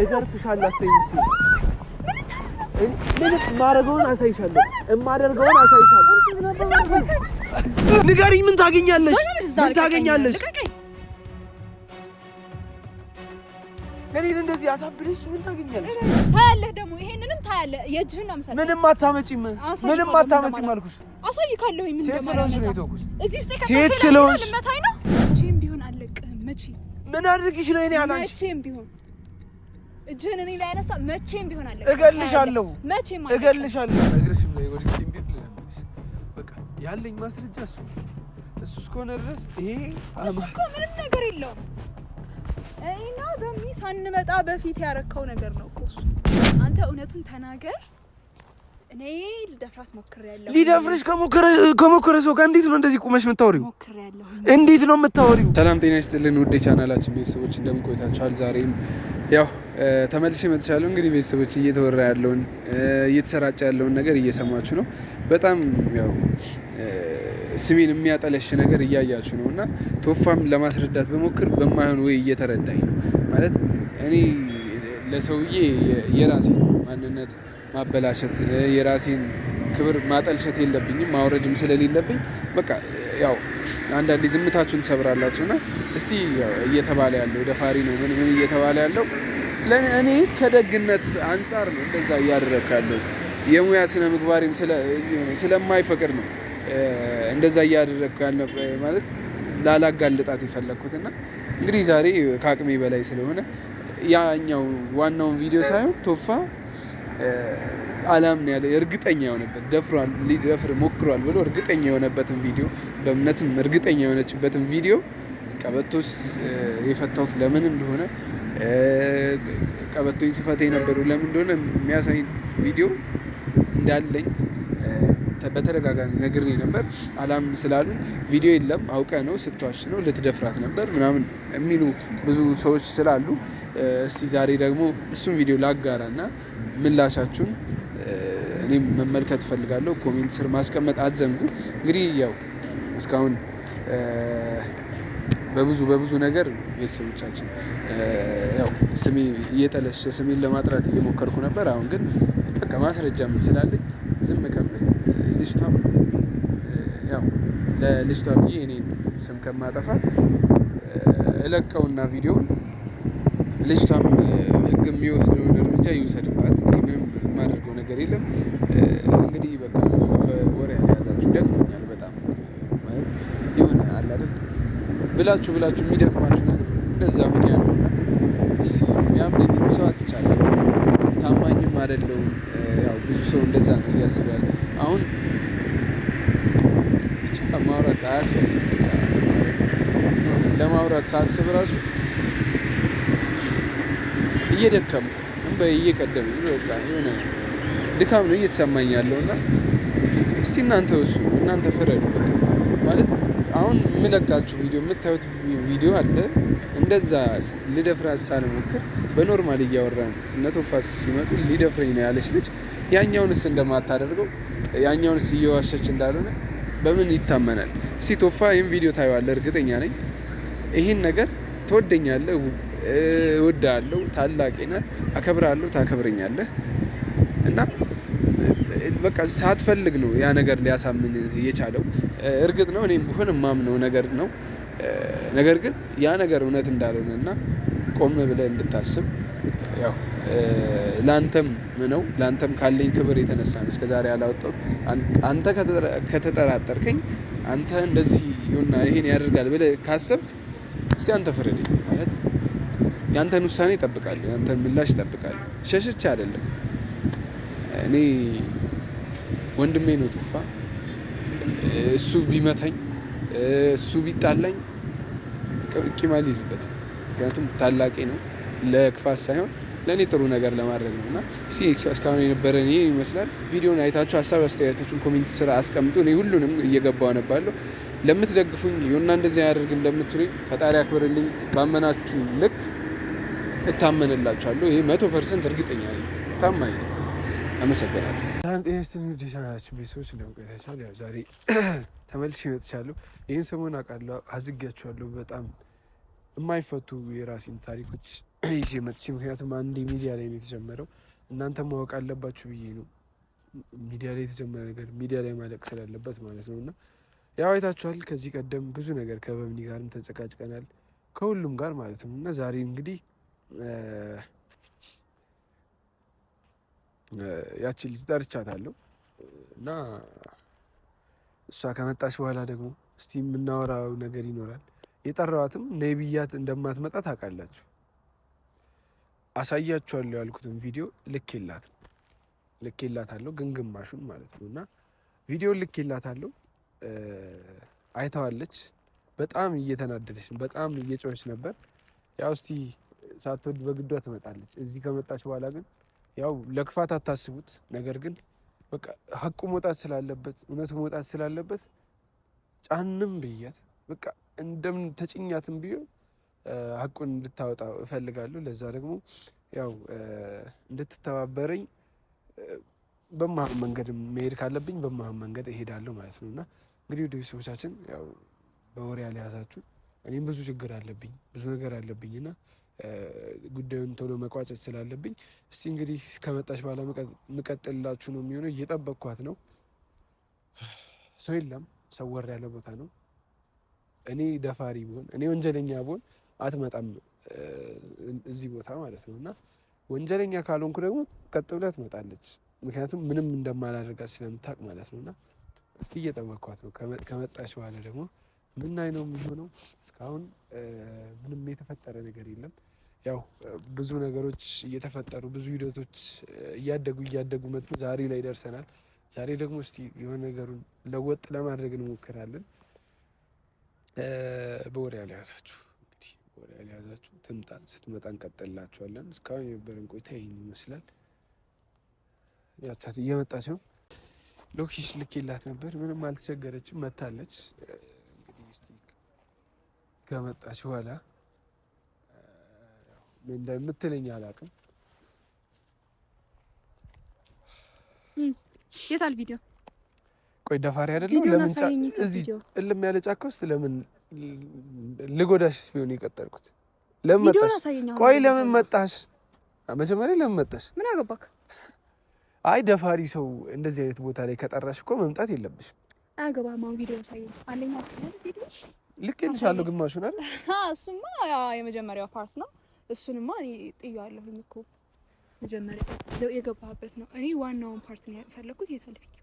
እገርፍሻለሁ አስተኝቼ ምንም ማረገውን አሳይሻለሁ እማደርገውን አሳይሻለሁ ንገሪኝ ምን ታገኛለሽ ለኔ እንደዚህ አሳብለሽ ምን ታገኛለሽ ታያለህ ደግሞ ይሄንንም ታያለህ የእጅህን ነው መሰለኝ ምንም አታመጪም አልኩሽ አሳይካለሁ ምን እንደማለት እዚህ ውስጥ ከተሰለሽ ለመታይ ነው መቼም ቢሆን አለቅህም ምን አድርጊሽ ነው እኔ አላንቺ መቼም ቢሆን እጅህን እኔ ላይ አነሳ መቼም ቢሆን አለቅህ እገልሻለሁ መቼም እገልሻለሁ እግርሽም ላይ ወዲህ እንዴት ልለምሽ በቃ ያለኝ ማስረጃ እሱ እስከሆነ ድረስ ይሄ እኮ ምንም ነገር የለውም እና ደሚ ሳንመጣ በፊት ያረከው ነገር ነው እኮ እሱ አንተ እውነቱን ተናገር እኔ ልደፍራት ሞክሬያለሁ ሊደፍርሽ ከሞከረ ሰው ጋር እንዴት ነው እንደዚህ ቁመሽ የምታወሪው ሞክሬያለሁ እንዴት ነው የምታወሪው ሰላም ጤና ይስጥልን ውድ ቻናላችን ቤተሰቦች እንደምን ቆይታችኋል ዛሬም ያው ተመልሼ መጥቻለሁ እንግዲህ ቤተሰቦች እየተወራ ያለውን እየተሰራጨ ያለውን ነገር እየሰማችሁ ነው በጣም ያው ስሜን የሚያጠለሽ ነገር እያያችሁ ነውና ቶፋም ለማስረዳት በሞክር በማይሆን ወይ እየተረዳኝ ነው ማለት እኔ ለሰውዬ የራሴን ማንነት ማበላሸት የራሴን ክብር ማጠልሸት የለብኝም ማውረድም ስለሌለብኝ በቃ ያው አንዳንዴ ዝምታችሁን ሰብራላችሁና እስቲ እየተባለ ያለው ደፋሪ ነው ምን እየተባለ ያለው ለኔ ከደግነት አንፃር ነው እንደዛ ያደረካለው የሙያ ስነ ምግባሪም ስለማይፈቅድ ነው እንደዛ ያደረኩ ማለት ላላጋልጣት የፈለኩትና እንግዲህ ዛሬ ከአቅሜ በላይ ስለሆነ ያኛው ዋናውን ቪዲዮ ሳይሆን ቶፋ አላም ነው ያለ እርግጠኛ የሆነበት ደፍሯል ሊደፍር ሞክሯል ብሎ እርግጠኛ የሆነበትን ቪዲዮ በእምነትም እርግጠኛ የሆነችበትን ቪዲዮ ቀበቶስ የፈታሁት ለምን እንደሆነ ቀበቶኝ ሲፈታ የነበረው ለምን እንደሆነ የሚያሳይ ቪዲዮ እንዳለኝ በተደጋጋሚ ነግሬ ነበር አላም ስላሉ ቪዲዮ የለም አውቀ ነው ስትዋሽ ነው ልትደፍራት ነበር ምናምን የሚሉ ብዙ ሰዎች ስላሉ እስቲ ዛሬ ደግሞ እሱን ቪዲዮ ላጋራና ምላሻችሁን እኔ መመልከት ፈልጋለሁ ኮሜንት ስር ማስቀመጥ አትዘንጉ እንግዲህ ያው እስካሁን በብዙ ነገር ቤተሰቦቻችን ያው ስሜ እየጠለሸ ስሜን ለማጥራት እየሞከርኩ ነበር አሁን ግን በቃ ማስረጃም ስላለኝ ዝም ከምል ልጅቷም ያው ለልጅቷ ብዬ እኔን ስም ከማጠፋ እለቀውና ቪዲዮውን ልጅቷም ህግ የሚወስደውን እርምጃ ይውሰድባት ምንም የማደርገው ነገር የለም እንግዲህ በቃ በወሬ ያዛችሁ ደክሞኛል በጣም ማለት የሆነ አለ አይደል ብላችሁ የሚደክማችሁ ነገር እንደዛ ምን ያለውና እሺ ያምነኝ ሰው አትቻለሁ ታማኝም አይደለም ያው ብዙ ሰው እንደዛ ነው ያስባል አሁን ብቻ ማውራት አያስፈልግም ለማውራት ሳስብ ራሱ እየደከምኩ እንበይ እየቀደመኝ በቃ የሆነ ድካም ነው እየተሰማኝ ያለውና እስቲ እናንተ ፍረዱ ማለት አሁን የምለቃችሁ ቪዲዮ የምታዩት ቪዲዮ አለ እንደዛ ልደፍራት ሳልሞክር በኖርማል እያወራን እነ ቶፋስ ሲመጡ ሊደፍረኝ ነው ያለች ልጅ ያኛውንስ እንደማታደርገው ያኛውንስ እየዋሸች እንዳልሆነ በምን ይታመናል እስቲ ቶፋ ይሄን ቪዲዮ ታዩዋለህ እርግጠኛ ነኝ ይሄን ነገር ትወደኛለህ እወድሃለሁ ታላቄ ነህ አከብርሃለሁ ታከብረኛለህ እና በቃ ሳትፈልግ ነው ያ ነገር ሊያሳምን የቻለው እርግጥ ነው እኔም ቢሆን ማምነው ነገር ነው ነገር ግን ያ ነገር እውነት እንዳልሆነና ቆም ብለህ እንድታስብ ያው ላንተም ካለኝ ክብር የተነሳ ነው እስከዛሬ ያላወጣሁት አንተ ከተጠራጠርከኝ አንተ እንደዚህ ይሁንና ይሄን ያደርጋል ብለህ ካሰብክ እስቲ አንተ ፍረደኝ ማለት ያንተን ውሳኔ እጠብቃለሁ ያንተን ምላሽ እጠብቃለሁ ሸሽቼ አይደለም እኔ ወንድሜ ነው ቶፋ እሱ ቢመታኝ እሱ ቢጣላኝ ቂም አልይዝበትም ምክንያቱም ታላቄ ነው ለክፋት ሳይሆን ለኔ ጥሩ ነገር ለማድረግ ነውና እስካሁን የነበረን ይሄ ይመስላል ቪዲዮውን አይታችሁ ሀሳብ አስተያየታችሁን ኮሜንት ስራ አስቀምጡ እኔ ሁሉንም እየገባው አነባለሁ ለምትደግፉኝ ይሁንና እንደዚህ ያደርግም ለምትሉኝ ፈጣሪ አክብርልኝ ባመናችሁ ልክ እታመንላችኋለሁ ይሄ 100% እርግጠኛ ነኝ ታማኝ ነኝ አመሰግናለሁ ሰላም ጤና ይስጥልኝ ዲሻናችን ቤተሰቦች እንደምቆያችኋል ያው ዛሬ ተመልሼ መጥቻለሁ ይሄን ሰሞን አውቃለሁ አዝጋችኋለሁ በጣም የማይፈቱ የራሴን ታሪኮች ይዤ መጥቼ ምክንያቱም አንዴ ሚዲያ ላይ ነው የተጀመረው እናንተ ማወቅ አለባችሁ ብዬ ነው። ሚዲያ ላይ የተጀመረ ነገር ሚዲያ ላይ ማለቅ ስላለበት ማለት ነው። እና ያው አይታችኋል ከዚህ ቀደም ብዙ ነገር ከበምኒ ጋርም ተጨቃጭቀናል ከሁሉም ጋር ማለት ነው። እና ዛሬ እንግዲህ ያቺን ልጅ ጠርቻታለሁ እና እሷ ከመጣች በኋላ ደግሞ እስቲ የምናወራው ነገር ይኖራል። የጠራዋትም ነብያት እንደማትመጣ ታውቃላችሁ። አሳያችኋለሁ ያልኩትን ቪዲዮ ልኬላታለሁ ግን ግማሹን ማለት ነው። እና ቪዲዮ ልኬላታለሁ አይተዋለች። በጣም እየተናደደች በጣም እየጮኸች ነበር። ያው እስቲ ሳትወድ በግዷ ትመጣለች። እዚህ ከመጣች በኋላ ግን ያው ለክፋት አታስቡት። ነገር ግን በቃ ሀቁ መውጣት ስላለበት እውነቱ መውጣት ስላለበት ጫንም ብያት በቃ እንደምን ተጭኛትም ብዬ ሀቁን እንድታወጣ እፈልጋለሁ። ለዛ ደግሞ ያው እንድትተባበረኝ በመሀል መንገድ መሄድ ካለብኝ በመሀል መንገድ እሄዳለሁ ማለት ነው። እና እንግዲህ ወደ ቤተሰቦቻችን ያው በወሬ ያልያዛችሁ እኔም ብዙ ችግር አለብኝ ብዙ ነገር አለብኝ እና ጉዳዩን ቶሎ መቋጨት ስላለብኝ እስቲ እንግዲህ ከመጣች በኋላ ምቀጥልላችሁ ነው የሚሆነው። እየጠበቅኳት ነው። ሰው የለም፣ ሰው ወር ያለ ቦታ ነው። እኔ ደፋሪ ብሆን እኔ ወንጀለኛ ብሆን አትመጣም እዚህ ቦታ ማለት ነው። እና ወንጀለኛ ካልሆንኩ ደግሞ ቀጥ ብላ ትመጣለች። ምክንያቱም ምንም እንደማላደርጋት ስለምታውቅ ማለት ነው። እና እስቲ እየጠበቅኳት ነው። ከመጣች በኋላ ደግሞ ምን ነው የሚሆነው። እስካሁን ምንም የተፈጠረ ነገር የለም። ያው ብዙ ነገሮች እየተፈጠሩ ብዙ ሂደቶች እያደጉ መጥቶ ዛሬ ላይ ደርሰናል። ዛሬ ደግሞ እስቲ የሆነ ነገሩን ለወጥ ለማድረግ እንሞክራለን። በወሬ ያልያዛችሁ እንግዲህ በወሬ ያልያዛችሁ ትምጣ፣ ስትመጣ እንቀጥልላችኋለን። እስካሁን የነበረን ቆይታ ይህን ይመስላል። ያቻት እየመጣች ነው። ሎኬሽን ልኬላት ነበር፣ ምንም አልተቸገረችም፣ መታለች። እንግዲህ እስቲ ከመጣች በኋላ ምን እንደምትለኝ አላውቅም። የታል ቪዲዮ? ቆይ ደፋሪ አይደለም። ለምን እዚህ እልም ያለ ጫካ ውስጥ ለምን ልጎዳሽስ ቢሆን የቀጠርኩት? ለምን መጣሽ? ቆይ ለምን መጣሽ? መጀመሪያ ለምን መጣሽ? ምን አገባክ? አይ ደፋሪ ሰው እንደዚህ አይነት ቦታ ላይ ከጠራሽ እኮ መምጣት የለብሽም። አገባማ ቪዲዮ አሳየኝ። አንደኛ ቪዲዮ ልኬልሻለሁ ግማሹን አይደል? እሱማ የመጀመሪያው ፓርት ነው። እሱንማ እኔ ጥያለሁኝ እኮ መጀመሪያ የገባህበት ነው። እኔ ዋናውን ፓርት ነው የፈለኩት። የታል ቪዲዮ?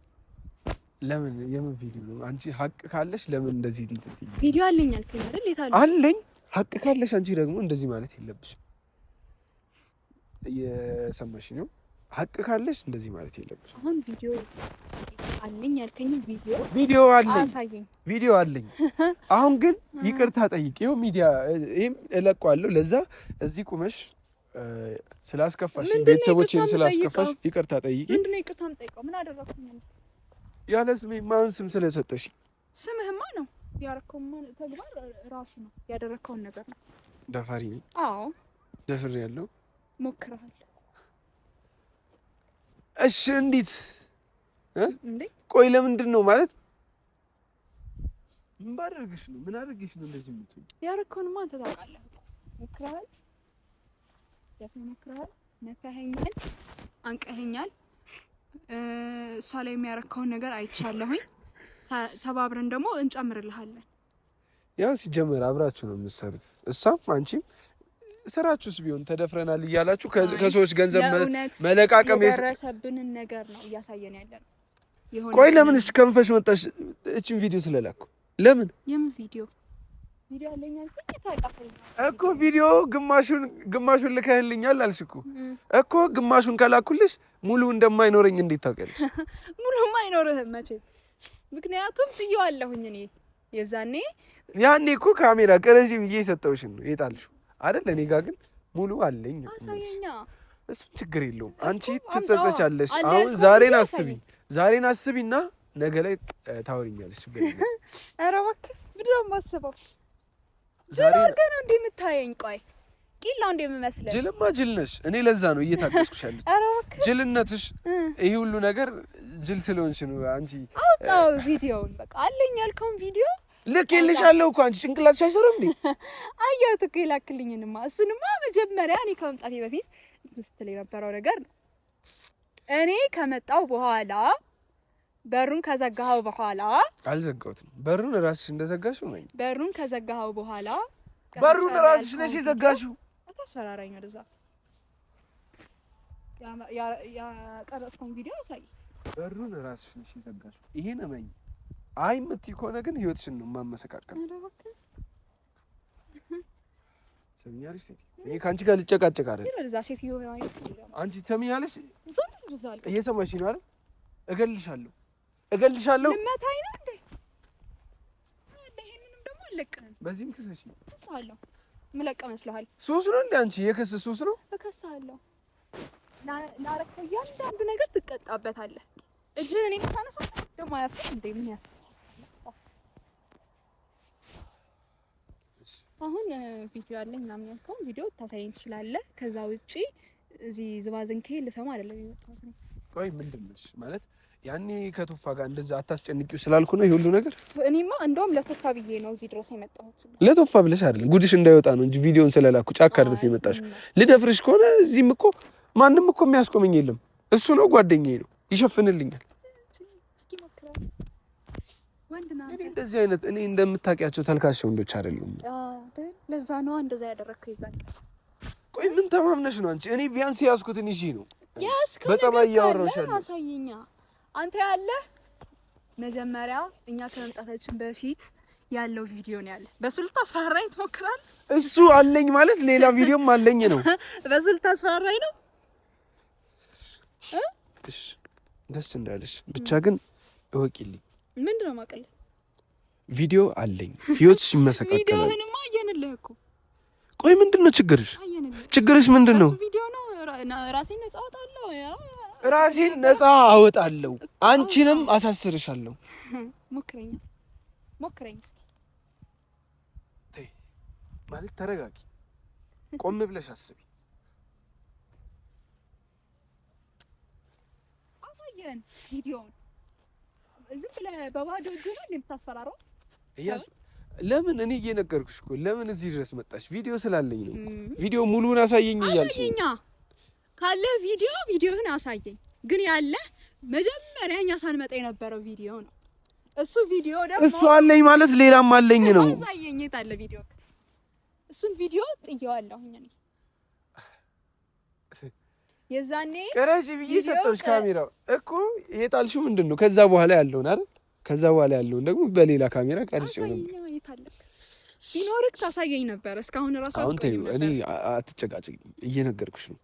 ለምን የምን ቪዲዮ ነው? አንቺ ሀቅ ካለሽ ለምን እንደዚህ እንትይ? ቪዲዮ አለኝ አልከኝ አይደል? የታል? አለኝ። ሀቅ ካለሽ አንቺ ደግሞ እንደዚህ ማለት የለብሽም። እየሰማሽ ነው? ሀቅ ካለሽ እንደዚህ ማለት የለብሽም። አሁን ቪዲዮ አለኝ ያልከኝ ቪዲዮ አለኝ፣ አሳየኝ። ቪዲዮ አለኝ። አሁን ግን ይቅርታ ጠይቂ። ይኸው ሚዲያ ይሄም እለቀዋለሁ። ለዛ እዚህ ቁመሽ ስላስከፋሽ ቤተሰቦቼን ስላስከፋሽ ይቅርታ ጠይቂ። ምንድነው ይቅርታ የምጠይቀው? ምን አደረኩኝ? ያለ ስሜ ማን ስም ስለሰጠሽ? ስምህማ ነው ያረከውማ ተግባር ራሱ ነው ያደረከውን ነገር ነው። ደፋሪ ነኝ? አዎ ደፍሬ ያለው ሞክረሃል። እሺ እንዴት እንዴ? ቆይ ለምንድን ነው ማለት ምን ባደርግሽ ነው? ምን አድርግሽ ነው እንደዚህ የምትሆኝ? ያረከውንማ አንተ ታውቃለህ። ሞክረሃል፣ ሞክረሃል፣ ነካኸኛል፣ አንቀኸኛል። እሷ ላይ የሚያረከውን ነገር አይቻለሁኝ። ተባብረን ደግሞ እንጨምርልሃለን። ያው ሲጀመር አብራችሁ ነው የምትሰሩት። እሷም አንቺም ስራችሁስ ቢሆን ተደፍረናል እያላችሁ ከሰዎች ገንዘብ መለቃቀም የደረሰብንን ነገር ነው እያሳየን ያለነው። ቆይ ለምን እሺ ከንፈሽ መጣሽ? እቺን ቪዲዮ ስለላኩ ለምን? የምን ቪዲዮ? ቪዲዮ አለኛል እኮ ቪዲዮ ግማሹን ልከህልኛል አልሽ እኮ ግማሹን ከላኩልሽ ሙሉ እንደማይኖረኝ እንዴት ታውቂያለሽ? ሙሉማ አይኖርህም መቼ። ምክንያቱም ጥዬዋለሁኝ እኔ ያኔ እኮ ካሜራ ቀረጂ ብዬ የሰጠውሽ ነው የጣልሽው አይደል? እኔ ጋር ግን ሙሉ አለኝ። አሳየኛ። እሱ ችግር የለውም። አንቺ ትጸጸቻለሽ። አሁን ዛሬን አስቢና ነገ ላይ ታወሪኛለሽ። ችግር የለውም። ኧረ እባክህ ምንድን ነው የማስበው? ዛሬ አድርገህ ነው እንደ የምታየኝ? ቆይ ቂላ እንደ የምመስለው? ጅልማ ጅል ነሽ። እኔ ለዛ ነው እየታገስኩሽ ያለሽ። ኧረ እባክህ ጅልነትሽ ይሄ ሁሉ ነገር ጅል ስለሆንሽ ነው። አንቺ አውጣው ቪዲዮውን። በቃ አለኝ ያልከውን ቪዲዮ ልኬልሻለሁ እኮ አንቺ ጭንቅላትሽ አይሰራም እንዴ? አየሁት እኮ የላክልኝንማ። እሱንማ መጀመሪያ እኔ ከመምጣቴ በፊት ስትል የነበረው ነገር ነው። እኔ ከመጣሁ በኋላ በሩን ከዘጋኸው በኋላ አልዘጋሁትም። በሩን ራስሽ እንደዘጋሽው ነኝ። በሩን ከዘጋኸው በኋላ በሩን ራስሽ ነሽ የዘጋሽው። አታስፈራራኝ። ወደዛ ያቀረጥከውን ቪዲዮ አሳይ። በሩን ራስሽ ነሽ የዘጋሽው። ይሄን እመኝ። አይ የምትይ ከሆነ ግን ህይወትሽን ነው የማመሰቃቀል። ሰሚያለሽ? እኔ ከአንቺ ጋር ልጨቃጨቅ አይደል? ወደዛ ሴትዮ አንቺ ሰሚያለሽ? ዞር ይዛል። እየሰማሽኝ ነው አይደል? እገልሻለሁ። ልመታኝ ነው እንዴ? ይሄንንም ደግሞ አለቅህም። በዚህም ክሰሽ እከስሃለሁ። ምለቀ መስሎሃል? ሱስ ነው እንዴ? አንቺ የክስ ሱስ ነው? እከስሃለሁ። ላረከው እያንዳንዱ ነገር ትቀጣበታለህ። እጅህን እኔ ታነሳ ደግሞ አያፍርም እንዴ? ምን ያፍ አሁን ቪዲዮ አለኝ ምናምን ያልከው ቪዲዮ ታሳየኝ ትችላለህ። ከዛ ውጪ እዚህ ዝባዝንኬ ልሰማ አይደለም የመጣሁት ነው። ቆይ ምንድን ነሽ ማለት ያኔ ከቶፋ ጋር እንደዛ አታስጨንቂው ስላልኩ ነው ይሄ ሁሉ ነገር? እኔማ እንደውም ለቶፋ ብዬ ነው እዚህ ድረስ የመጣሁት። ለቶፋ ብለሽ አይደለም ጉድሽ እንዳይወጣ ነው እንጂ ቪዲዮን ስለላኩ ጫካ ድረስ የመጣሽ። ልደፍርሽ ከሆነ እዚህም እኮ ማንም እኮ የሚያስቆመኝ የለም። እሱ ነው ጓደኛዬ ነው፣ ይሸፍንልኛል። እኔ እንደዚህ አይነት እኔ እንደምታውቂያቸው ተልካሽ ወንዶች አይደሉም። ለዛ ነው እንደዛ ያደረግከው ይዛል። ቆይ ምን ተማምነሽ ነው አንቺ? እኔ ቢያንስ ያዝኩትን ይዤ ነው በጸባይ እያወራሁሽ ያለው። አሳየኛ አንተ ያለ መጀመሪያ እኛ ከመምጣታችን በፊት ያለው ቪዲዮ ነው ያለ። በሱ ልታስፈራራኝ ትሞክራለህ? እሱ አለኝ ማለት ሌላ ቪዲዮም አለኝ ነው። በሱ ልታስፈራራኝ ነው? እሺ ደስ እንዳለሽ ብቻ ግን እወቂልኝ። ምንድን ነው ማቀል? ቪዲዮ አለኝ። ህይወትሽ ይመሰካከላል። ቪዲዮህንማ አየንልህ እኮ። ቆይ ምንድነው ችግርሽ? ችግርሽ ምንድነው? ቪዲዮ ነው። ራሴን ነፃ አወጣለሁ። ራሴን ነፃ አወጣለሁ። አንቺንም አሳስርሻለሁ። ሞክረኝ እስኪ። ተይ ማለት ተረጋጊ። ቆም ብለሽ አስቢ። አሳየን ቪዲዮውን። ዝም ብለህ በባዶ እጅ ነው የምታስፈራራው? ለምን እኔ እየነገርኩሽ እኮ ለምን እዚህ ድረስ መጣሽ? ቪዲዮ ስላለኝ ነው። ቪዲዮ ሙሉውን አሳየኝ እያልሽ አሳየኛ ካለ ቪዲዮህን አሳየኝ። ግን ያለ መጀመሪያ እኛ ሳንመጣ የነበረው ቪዲዮ ነው። እሱ ቪዲዮ ደግሞ እሱ አለኝ ማለት ሌላም አለኝ ነው። አሳየኝ። የት አለ ቪዲዮ? እሱን ቪዲዮ ጥየዋለሁኝ እኔ የዛኔ ቀረጂ ብዬ ሰጠሁሽ። ካሜራው እኮ የጣልሽው ምንድን ነው? ከዛ በኋላ ያለውን አይደል? ከዛ በኋላ ያለውን ደግሞ በሌላ ካሜራ ቀርጬው ነበር። ቢኖርክ ታሳየኝ ነበር። እስካሁን ራሱ አሁን ተይው፣ እኔ አትጨቃጨቂ፣ እየነገርኩሽ ነው።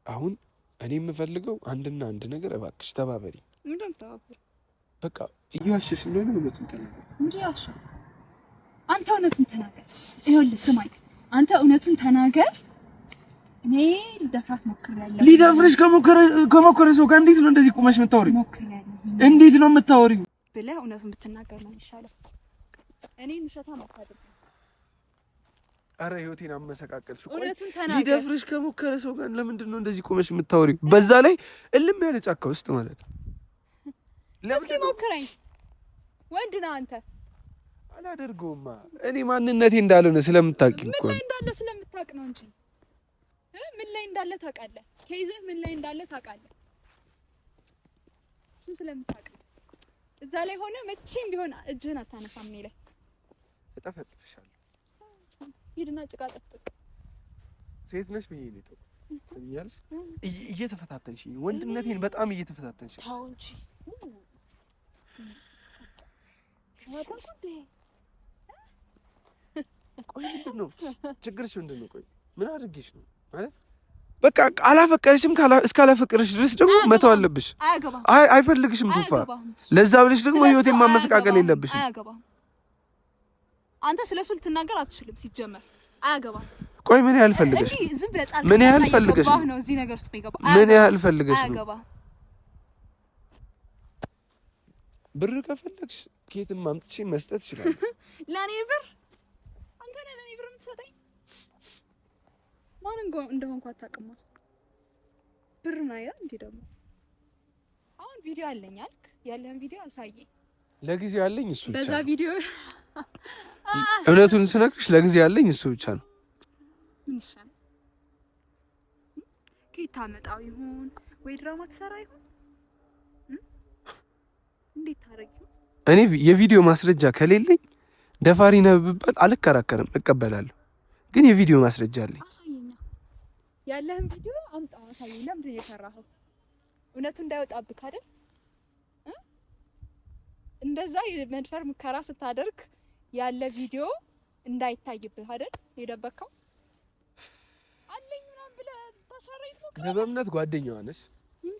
አሁን እኔ የምፈልገው አንድና አንድ ነገር፣ እባክሽ ተባበሪ። ምንድን ነው ተባበሪ? በቃ እየዋሸሽ እንደሆነ እውነቱን ተናገር። እንዴ ዋሽ? አንተ እውነቱን ተናገር። ይኸውልህ ስማኝ፣ አንተ እውነቱን ተናገር። እኔ ልደፍራት ሞክሬያለሁ። ሊደፍርሽ ከሞከረ ሰው ጋር እንዴት ነው እንደዚህ ቆመሽ የምታወሪው? ሞክሬያለሁ። እንዴት ነው የምታወሪው? ብለህ እውነቱን ብትናገር ነው የሚሻለው። እኔ ንሸታ ማታደርግ። አረ ህይወቴን አመሰቃቀልሽ። እውነቱን ተናገር። ሊደፍርሽ ከሞከረ ሰው ጋር ለምንድን ነው እንደዚህ ቆመሽ የምታወሪው? በዛ ላይ እልም ያለ ጫካ ውስጥ ማለት ነው። እስኪ ሞክረኝ። ወንድ ነህ አንተ። አላደርገውማ። እኔ ማንነቴ እንዳልሆነ ስለምታውቂ እኮ ምን ላይ እንዳለ ስለምታውቅ ነው እንጂ ምን ላይ እንዳለ ታውቃለህ። ከይዘህ ምን ላይ እንዳለ ታውቃለህ። እሱ ስለምታውቅ እዛ ላይ ሆነ መቼም ቢሆን እጅህን አታነሳም። እኔ ላይ እጠፈጥፍሻለሁ። ሂድና ጭቃ ጠፍጥፍ። ሴት ነሽ ብዬ ነው ትኛለሽ። እየተፈታተንሽ ወንድነቴን በጣም እየተፈታተንሽ። ታው እንጂ ቆይ ምንድን ነው ችግርሽ? ምንድን ነው? ቆይ ምን አድርጌሽ ነው ማለት? በቃ አላፈቀረሽም። እስካላፈቀረሽ ድረስ ደግሞ መተው አለብሽ። አይፈልግሽም ቱፋ። ለዛ ብለሽ ደግሞ ህይወቴን ማመሰቃቀል የለብሽም። አያገባም። አንተ ስለሱ ልትናገር አትችልም ሲጀመር። አያገባም። ቆይ ምን ያህል ፈልገሽ? ዝም ብለህ ጣልቃ ምን ያህል ፈልገሽ ነው እዚህ ነገር ውስጥ የሚገባው? ምን ያህል ፈልገሽ ነው? አያገባም። ብር ከፈለግሽ ከየትም አምጥቼ መስጠት እችላለሁ። ለኔ ብር? አንተ ነህ ለኔ ብር የምትሰጠኝ? ማን እንደሆንኩ አታውቅም። ብር ነው ያ እንዴ? ደግሞ አሁን ቪዲዮ አለኝ አልክ። ያለህን ቪዲዮ አሳየኝ። ለጊዜው ያለኝ እሱ ብቻ። በዛ ቪዲዮ እውነቱን ስነግርሽ ለጊዜ ያለኝ እሱ ብቻ ነው። ምን ይሻላል? ከየት ታመጣው ይሆን? ወይ ድራማ ትሰራ ይሆን? እንዴት ታረጊ? እኔ የቪዲዮ ማስረጃ ከሌለኝ ደፋሪ ነህ ብባል አልከራከርም፣ እቀበላለሁ። ግን የቪዲዮ ማስረጃ አለኝ። አሳየኛ። ያለህን ቪዲዮ አምጣ፣ አሳየኝ። ለምንድን ነው የሰራኸው? እውነቱ እንዳይወጣብህ አይደል? እንደዛ የመድፈር ሙከራ ስታደርግ ያለ ቪዲዮ እንዳይታይብህ አይደል የደበከው? አለኝ ምናምን ብለህ ታስፈራኝ ትሞክራለህ። በእምነት ጓደኛዋ ነሽ፣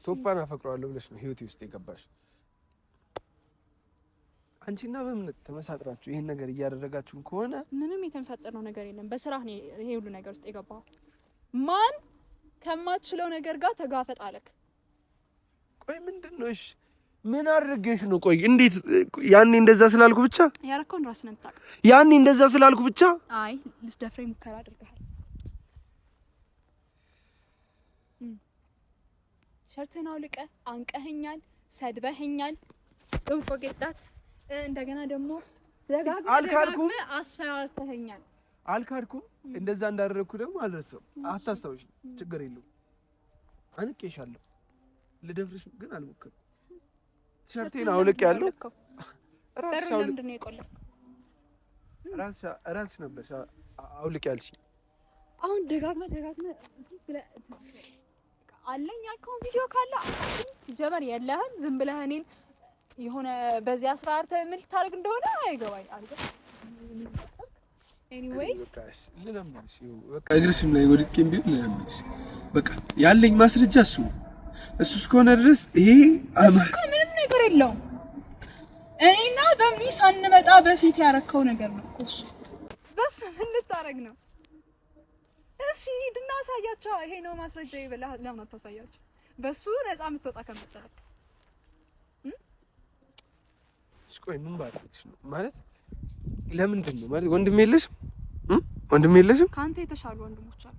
ቶፋን አፈቅረዋለሁ ብለሽ ነው ህይወቴ ውስጥ የገባሽ። አንቺና በእምነት ተመሳጥራችሁ ይሄን ነገር እያደረጋችሁ ከሆነ ምንም የተመሳጠርነው ነገር የለም። በስራህ ነው ይሄ ሁሉ ነገር ውስጥ የገባው። ማን ከማትችለው ነገር ጋር ተጋፈጥ አለክ? ቆይ ምንድነው? እሺ ምን አድርገሽ ነው? ቆይ እንዴት? ያኔ እንደዛ ስላልኩ ብቻ ያረከውን ራስህ ነው የምታውቀው። ያኔ እንደዛ ስላልኩ ብቻ አይ ልትደፍረኝ ሙከራ አድርገሃል። ሸርትህን አውልቀህ አንቀኸኛል፣ ሰድበኸኛል። ዶንት ፎርጌት ዳት። እንደገና ደግሞ አልካድኩም፣ አስፈራርተኸኛል። አልካድኩም። እንደዛ እንዳደረግኩ ደግሞ አልረሳሁም። አታስታውሽ፣ ችግር የለውም። አንቄሻለሁ፣ ልደፍርሽ ግን አልሞክርም። ሸርቴን አውልቅ ያለው ራስሽ አውልቅ። ለምንድን ነው የቆለፍከው? ራስሽ ነበር አውልቅ ያልሽኝ። አሁን ደጋግመህ ዝም ብለህ አለኝ ያልከውን ቪዲዮ ካለ ሲጀመር የለህም። ዝም ብለህ እኔን የሆነ በዚህ አስራርተህ ምን ልታደርግ እንደሆነ አይገባኝ አልገባ። ኤኒዌይስ ልለምንሽ፣ በቃ እግርሽም ላይ ወድቄም ቢሆን ልለምንሽ። በቃ ያለኝ ማስረጃ እሱ እስከሆነ ድረስ ይሄ ምንም ነገር የለውም። እኔና በሚ ሳንመጣ በፊት ያረከው ነገር ነው እኮ እሱ። በሱ ምን ልታረግ ነው? እሺ ሂድና አሳያቸው። ይሄ ነው ማስረጃ ይበላህ። ለምን አታሳያቸው? በሱ ነፃ የምትወጣ ከመሰለህ። ቆይ ምን ባልሽ ነው ማለት? ለምንድን ነው ማለት? ወንድም የለሽም? ወንድም የለሽም? ካንተ የተሻሉ ወንድሞች አሉ።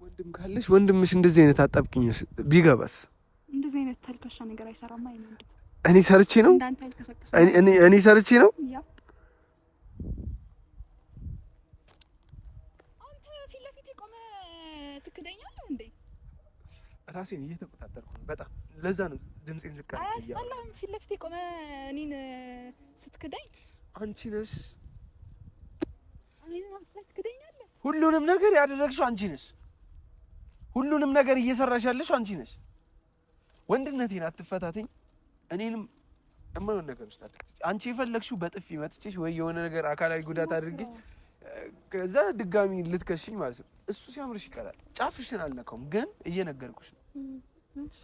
ወንድም ካለሽ ወንድምሽ እንደዚህ አይነት አጣብቂኝ ቢገባስ? እንደዚህ አይነት ተልከሻ ነገር አይሰራም። አይነንድ እኔ ሰርቼ ነው እንዳንተ ያልከሰከሰ እኔ ሰርቼ ነው። ያ አንተ ፊት ለፊት የቆመ ትክደኛለህ እንዴ? ራሴን እየተቆጣጠርኩ ነው በጣም። ለዛ ነው ድምጼን ዝቅ አድርጌ። አያስጠላህም? ፊት ለፊት የቆመ እኔን ስትክደኝ አንቺ ነሽ። እኔን ትክደኛለህ? ሁሉንም ነገር ያደረግሽው አንቺ ነሽ። ሁሉንም ነገር እየሰራሽ ያለሽው አንቺ ነሽ። ወንድነቴን አትፈታተኝ። እኔንም የማይሆን ነገር ውስጥ አትከቺ። አንቺ የፈለግሽው በጥፊ መትቼሽ ወይ የሆነ ነገር አካላዊ ጉዳት አድርጌሽ ከዛ ድጋሚ ልትከሽኝ ማለት ነው። እሱ ሲያምርሽ ይቀራል። ጫፍሽን አልነካውም፣ ግን እየነገርኩሽ ነው። እሺ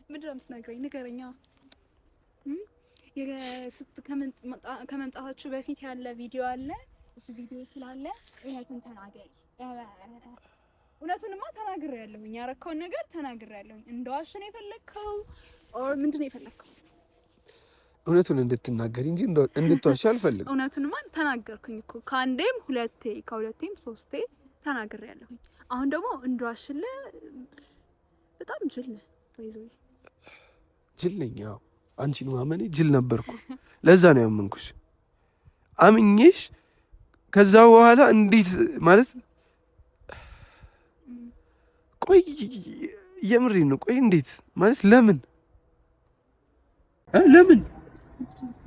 ምንድን ነው የምትነግረኝ? ንገረኛ። ከመምጣታችሁ በፊት ያለ ቪዲዮ አለ። እሱ ቪዲዮ ስላለ እውነቱን ተናገሪ። እውነቱንማ ተናግሬያለሁኝ። ያረከውን ነገር ተናግሬያለሁኝ። እንደዋሽ ነው የፈለግከው ኦር ምንድን ነው የፈለግከው? እውነቱን እንድትናገሪ እንጂ እንድትዋሽ አልፈልግም። እውነቱንማ ተናገርኩኝ እኮ ከአንዴም ሁለቴ ከሁለቴም ሶስቴ ተናግሬያለሁኝ። አሁን ደግሞ እንደዋሽልህ በጣም ጅል ነህ። ወይዘው ጅል ነኝ። ያው አንቺን ማመኔ ጅል ነበርኩ። ለዛ ነው ያመንኩሽ። አምኜሽ ከዛ በኋላ እንዴት ማለት ቆይ የምሬን ነው። ቆይ እንዴት ማለት ለምን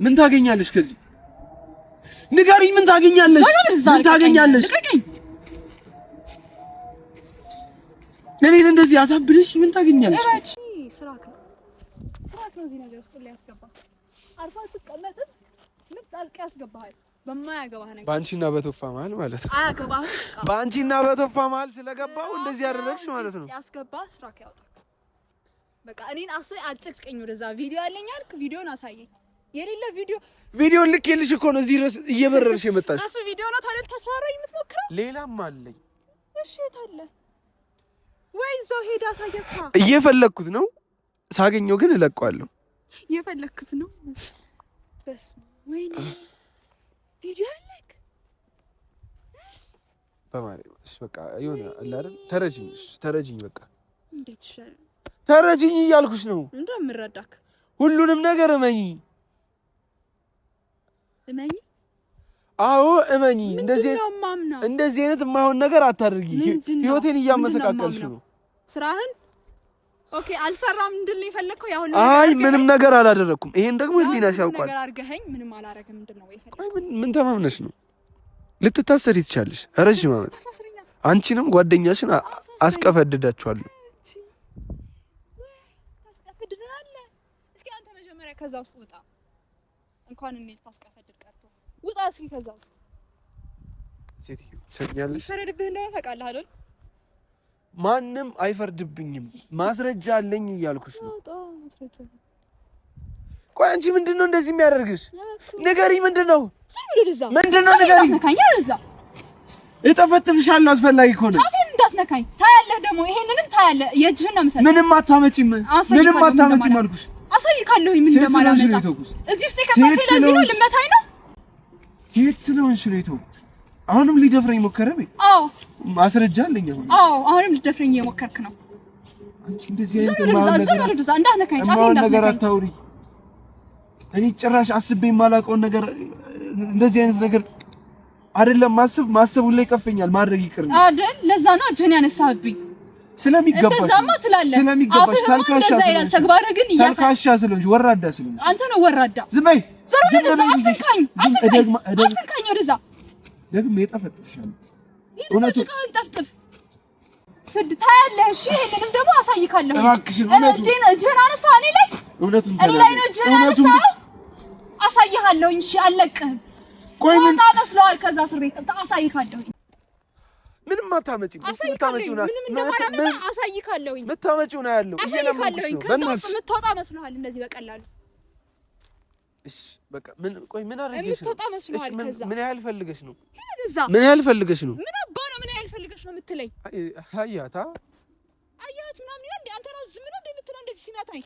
ምን ታገኛለሽ ከዚህ? ንገሪኝ። ምን ታገኛለሽ? ምን ታገኛለሽ? እኔን እንደዚህ አሳብደሽ ምን ታገኛለሽ? ስራክ ነው እዚህ ነገር ውስጥ ሊያስገባ። አርፋ አትቀመጥም? ምን ጣልቃ ያስገባሃል? በማያገባህ ነገር በአንቺና በቶፋ መሀል ማለት ነው። አያገባህም። በአንቺና በቶፋ መሀል ስለገባው እንደዚህ ያደረግሽ ማለት ነው። ያስገባ ስራክ ያውጣ። በቃ እኔን አስሬ አጭቅጭቀኝ። ወደዛ ቪዲዮ አለኝ አልክ፣ ቪዲዮን አሳየኝ። የሌለ ቪዲዮ ልኬልሽ እኮ ነው እዚህ ድረስ እየበረርሽ የመጣሽ። እሱ ቪዲዮ ነው ታዲያ ልታስፈራራኝ የምትሞክረው? ሌላም አለኝ። እሺ የት አለ? ወይ እዛው ሄዳ አሳያቸው። እየፈለግኩት ነው፣ ሳገኘው ግን እለቀዋለሁ። እየፈለግኩት ነው። በስመ ወይኔ ቪዲዮ አለክ በማርያም። እሺ በቃ የሆነ አለ አይደል? ተረጅኝ በቃ። እንዴት ይሻላል? ተረጂኝ እያልኩሽ ነው። እንደምረዳክ ሁሉንም ነገር እመኚ። አዎ እመኚ። እንደዚህ አይነት የማይሆን ነገር አታድርጊ። ህይወቴን እያመሰቃቀልሽ ነው። ስራህን ኦኬ አልሰራም እንድል ነው የፈለከው? ያው አይ ምንም ነገር አላደረኩም። ይሄን ደግሞ ህሊናሽ ያውቃል። ነገር አርገኸኝ ምንም አላረግም እንድል ነው የፈለከው? አይ ምን ተማምነሽ ነው? ልትታሰሪ ትችያለሽ። ረጅም ዓመት አንቺንም ጓደኛሽን አስቀፈድዳችኋለሁ። ታስቀፈድዳለህ? እስኪ አንተ መጀመሪያ ከዛ ውስጥ ውጣ። እንኳን እኔ ታስቀፈድድ ቀርቶ ውጣ እስኪ ከዛ ውስጥ። ሴትዮ ትሰኛለሽ? ፈረድብህ እንደሆነ ታውቃለህ አይደል? ማንም አይፈርድብኝም። ማስረጃ አለኝ እያልኩሽ ነው። ቆይ አንቺ ምንድነው እንደዚህ የሚያደርግሽ? ንገሪኝ። ምንድነው ንገሪኝ። እጠፈጥፍሻለሁ አስፈላጊ ከሆነ። ጫፌን እንዳትነካኝ። ታያለህ ደግሞ ይሄንንም ታያለህ። የእጅህን ነው የምሰጥህ። ምንም አታመጪም አልኩሽ። አሳይካለሁኝ ምን እንደማላመጣ። እዚህ ውስጥ የከተተኝ ለዚህ ነው ልመታኝ ነው። የት ስለሆንሽ ነው የተውኩት? አሁንም ሊደፍረኝ ሞከረ። አዎ ማስረጃ አለኝ። አሁንም ሊደፍረኝ እየሞከርክ ነው። አንቺ እንደዚህ አይነት ነገር አታውሪ። እኔ ጭራሽ አስቤ የማላውቀውን ነገር እንደዚህ አይነት ነገር አይደለም ማሰቡ ላይ ይቀፈኛል። ማድረግ ይቅር ነው አይደል? ለዛ ነው እጅህን ያነሳህብኝ። ስለሚገባሽ ታልካሻ ስለሆንሽ ተግባርህ ግን ታልካሻ ስለሆንሽ ወራዳ ስለሆንሽ አንተ ነው ወራዳ። ዝም በይ አትንካኝ ወደዛ ደግሞ የጠፈጥፍሻለሁ። እውነቱ ጠፍጥፍ ስድ ታያለህ። እሺ ይሄንንም ደግሞ አሳይካለሁ። እባክሽን እጅህን አነሳ እኔ ላይ ነው እጅህን አነሳ። አሳይሃለሁ። እሺ አልለቅህም። ቆይ ምን ታመስለዋል? ከዛ እስር ቤት አሳይካለሁ። ምንም አታመጪም። ምታመጪው ነው አሳይካለሁ። ምታመጪው ነው ያለው። አሳይካለሁ። ከዛ ውስጥ የምትወጣ መስሎሃል እንደዚህ በቀላሉ? እሺ በቃ ምን አድርገሽ የምትወጣ መስሎሃል? ከዛ ምን ያህል ፈልገሽ ነው? ምን ያህል ፈልገሽ ነው? ምን አባ ነው ምን ያህል ፈልገሽ ነው የምትለኝ? አያት ምናምን ይላል እንዴ? አንተ ራስህ ዝም ነው እንዴ የምትለው? እንደዚህ ሲመታኝ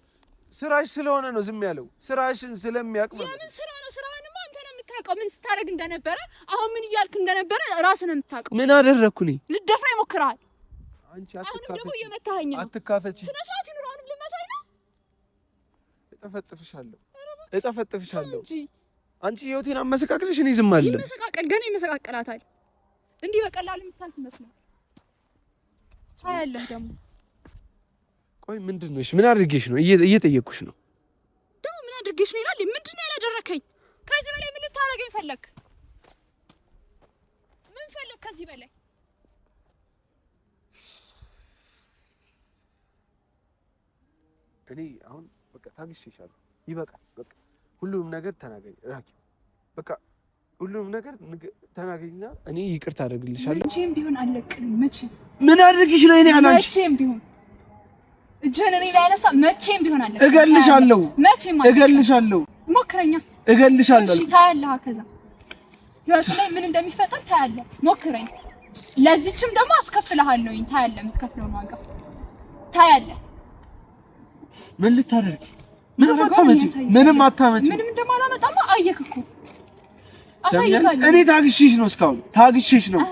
ስራሽ ስለሆነ ነው ዝም ያለው። ስራሽን ስለሚያውቅ ነው። የምን ስራ ነው? ስራህንማ አንተ ነው የምታውቀው። ምን ስታደርግ እንደነበረ አሁን ምን እያልክ እንደነበረ ራስህ ነው የምታውቀው። ምን አደረኩኝ? ልደፍረኝ ሞክረሃል። አንቺ አትካፈቺ። አሁን ደግሞ እየመታኸኝ ነው። አትካፈቺ። ስነ ስርዓት ይኑር። አሁንም ልመታኝ ነው? እጠፈጥፍሻለሁ። አንቺ ህይወቴን አመሰቃቅልሽ እኔ ዝም አልልም። ይመሰቃቀል ገና ይመሰቃቀላታል። እንዲህ በቀላል የምታልፍ መስሎኝ ሳያለህ ደግሞ። ቆይ ምንድን ነው? እሺ ምን አድርጌሽ ነው? እየጠየቅኩሽ ነው። ደግሞ ምን አድርጌሽ ነው ይላል። ምንድን ነው ያላደረከኝ? ከዚህ በላይ ምን ልታረገኝ ፈለክ? ምን ፈለክ ከዚህ በላይ? እኔ አሁን በቃ ታግሼሻለሁ። ይበቃል። በቃ ሁሉም ነገር ተናገሪ ራኪ። በቃ ሁሉም ነገር ተናገሪና እኔ ይቅርታ አደርግልሻለሁ። መቼም ቢሆን አልለቅህም። ምን አድርግሽ ነው? እኔ አላንቺ መቼም ቢሆን እጄን እኔ ላይ አነሳ። መቼም ቢሆን አልለቅህም። እገልሻለሁ። ሞክረኛ። እገልሻለሁ። እሺ ታያለህ። ከዛ ህይወት ላይ ምን እንደሚፈጠር ታያለህ። ሞክረኝ። ለዚህችም ደግሞ አስከፍልሃለሁኝ። ታያለህ። የምትከፍለውን ዋጋ ታያለህ። ምን ልታደርጊ? ምንም አታመጪ። ምንም እንደማላመጣማ አየክ እኮ። እኔ ታግሼሽ ነው። እስካሁን ታግሼሽ ነው።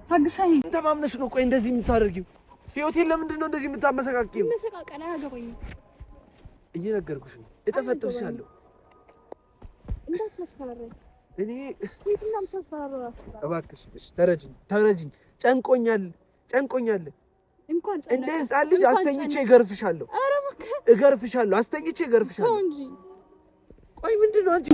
ታግሰኝ። ተማምነሽ ነው። ቆይ እንደዚህ የምታደርጊው ህይወቴን ለምንድን ነው እንደዚህ የምታመሰቃቂው? መሰቃቀል አያገባኝም። እየነገርኩሽ ነው። እጠፈጥፍሻለሁ። እንዳትመስፈራረኝ። እኔ የትኛውም ተስፈራራ። እባክሽ ተረጂኝ። ጨንቆኛል። እንኳን እንደ ህፃን ልጅ አስተኝቼ እገርፍሻለሁ። አስተኝቼ እገርፍሻለሁ እንጂ። ቆይ ምንድን ነው አንቺ?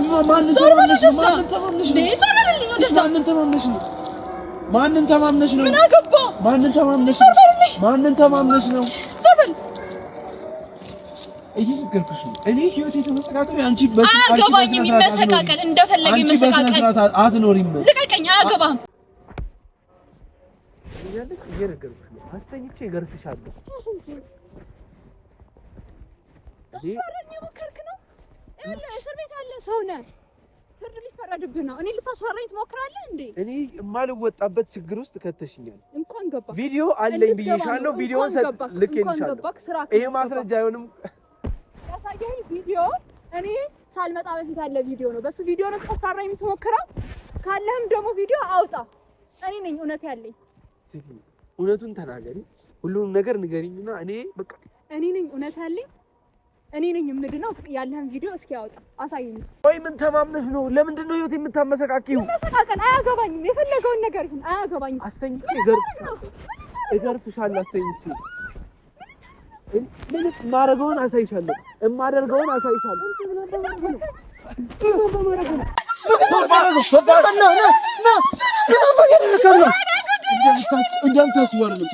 ማንን ተማምነሽ ነው? ምን አገባ? ማንን ተማምነሽ ነው? ዘበል እየነገርኩሽ ነው። እኔ ህይወቴ ተመሰቃቀለ። አንቺ አያገባኝም። የሚመሰቃቀል እንደፈለገ ይመሰቃቀል። አትኖሪም። ልቀቀኝ። አያገባም። እየነገርኩሽ ነው። አስተኝቼ እገርፍሻለሁ። ታስፈራኝ ሞከርክ ነው? እስር ቤት ያለ ሰው ነህ። ፍርድ ሊፈረድብህ ነው። እኔ ልታስፈራኝ ትሞክራለህ እንዴ? እኔ የማልወጣበት ችግር ውስጥ ከተሽኛል። እንኳን ገባህ። ቪዲዮ አለኝ ብዬሻለሁ። ቪዲዮውን ልኬልሻለሁ። ይሄ ማስረጃ አይሆንም። ያሳየኝ ቪዲዮ እኔ ሳልመጣ በፊት ያለ ቪዲዮ ነው። በሱ ቪዲዮ ነው ታስፈራኝ የምትሞክረው። ካለህም ደግሞ ቪዲዮ አውጣ። እኔ ነኝ እውነት ያለኝ። እውነቱን ተናገሪ። ሁሉንም ነገር ንገሪኝና እኔ በቃ እኔ ነኝ እውነት ያለኝ እኔ ነኝ የምድነው። ያለህን ቪዲዮ እስኪ ያወጣ አሳይኝ። ወይ ምን ተማምነሽ ነው? ለምንድን ነው ህይወት የምታመሰቃቂው? መሰቃቀል አያገባኝም። የፈለገውን ነገር ይሁን አያገባኝም። አስተኝቼ እገርፍሻለሁ። አስተኝቼ ምን ማረገውን አሳይሻለሁ። እማደርገውን አሳይሻለሁ። እንደምታስወር ነው።